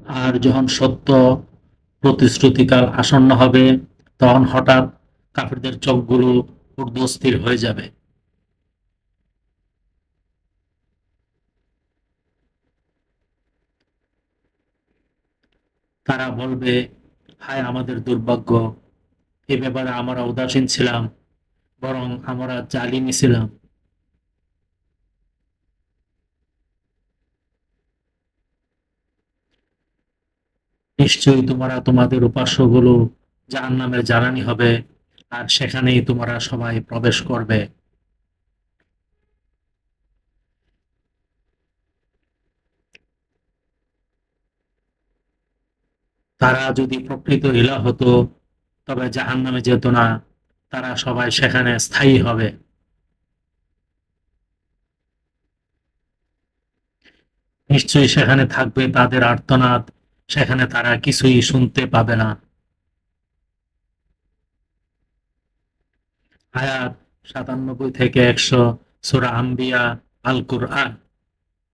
আর যখন সত্য প্রতিশ্রুতিকাল আসন্ন হবে, তখন হঠাৎ কাফিরদের চোখগুলো ঊর্ধ্বস্থির হয়ে যাবে। তারা বলবে, হায় আমাদের দুর্ভাগ্য, এ ব্যাপারে আমরা উদাসীন ছিলাম, বরং আমরা জালিমই ছিলাম। নিশ্চয়ই তোমরা তোমাদের উপাস্যগুলো জাহান্নামের জ্বালানি হবে, আর সেখানেই তোমরা সবাই প্রবেশ করবে। তারা যদি প্রকৃত ইলাহ হতো, তবে জাহান্নামে যেত না, তারা সবাই সেখানে স্থায়ী হবে। নিশ্চয়ই সেখানে থাকবে তাদের আর্তনাদ, সেখানে তারা কিছুই শুনতে পাবে না। আয়াত ৯৭ থেকে ১০০, সূরা আম্বিয়া, আল কুরআন।